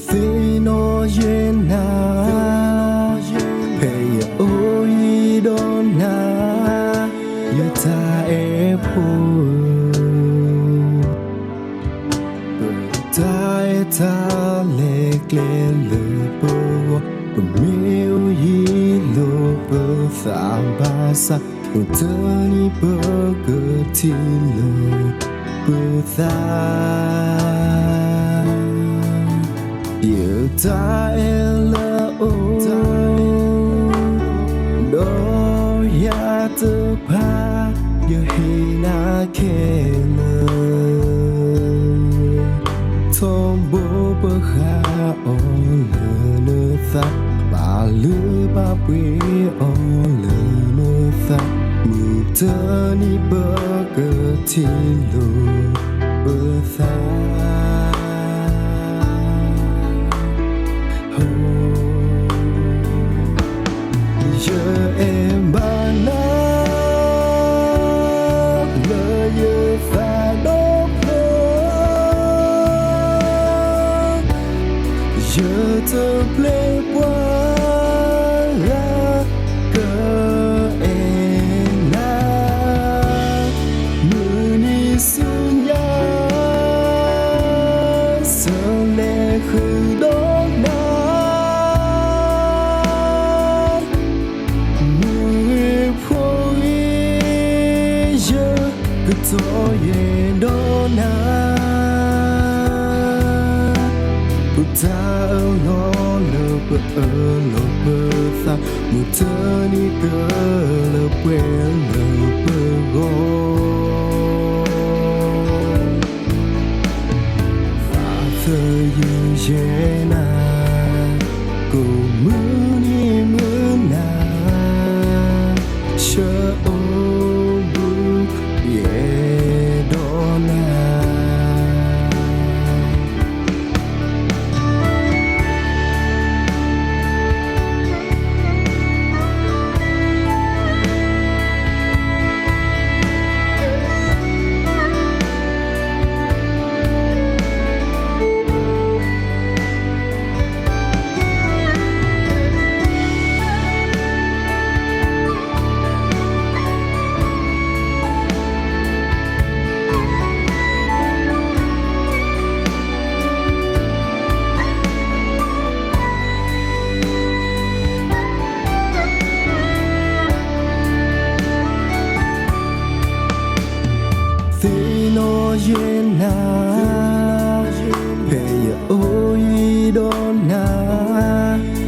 Thế nó yên na Hãy ôi đó na Yêu ta ép ta lệch lệ lửa bơ miêu yi lô bơ thả ba sa thơ ni bơ cơ ti lô bơ ta yêu ta ela o do ya te pa yo hi na ke thom bố bơ kha o lơ nơ ta ba lư ba quy o lơ nơ ta mu tơ ni bơ cơ ti lô bơ ta giờ em ba na lỡ như pha đốt giờ thơ ple qua ra cơ em na mưa ni sương ya sợ lệ khử đốt na cho ye đó na ta lo lơ bơ ta mu tơ ni cơ lơ quê lơ bơ go và thơ yu ye na cô mưa ni mưa na chờ nó yên na hãy ôi đó na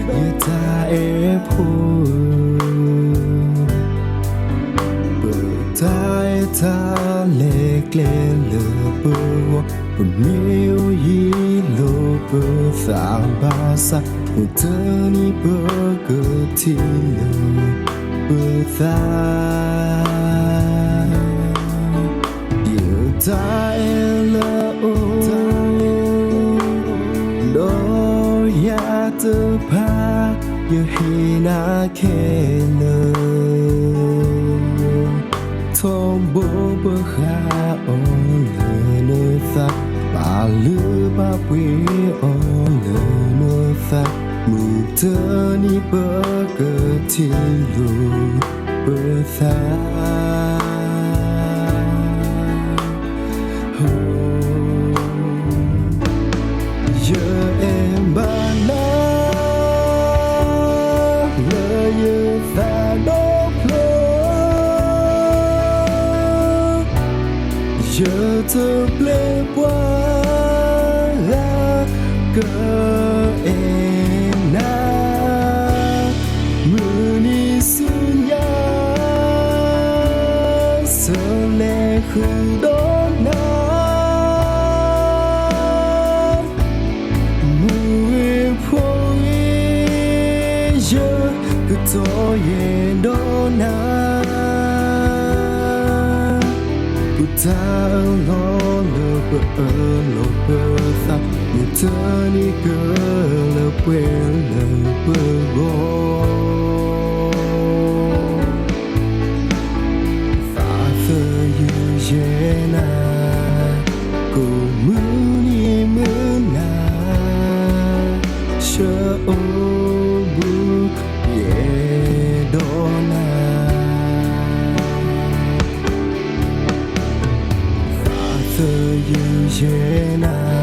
như ta ép bờ tai ta lệch lệ lửa bơ miêu yi lô bơ thả ba sa thơ ni bơ cơ ti lô bơ ta ta ela o do ya te pa yo hi na ke nơ thom bố bơ kha o lơ nơ ta ba lư ba quy o lơ nơ ta mu tơ ni bơ cơ ti lô bơ ta giờ em ba na lỡ như pha đốt giờ thơ ple qua ra cơ em na mưa ni sương ya sợ lệ khử đốt na cứ tôi yên đó naกูจะรอเลือเปิดโลเปิดตาเมื่อเธอนี่เกิดเลือเปิดเลือเปิดรอฟ้าเธออยู่เย็นนากูมือนี่มือนาเชื่อโอบุเยโดนาเธออยู่เย็นนา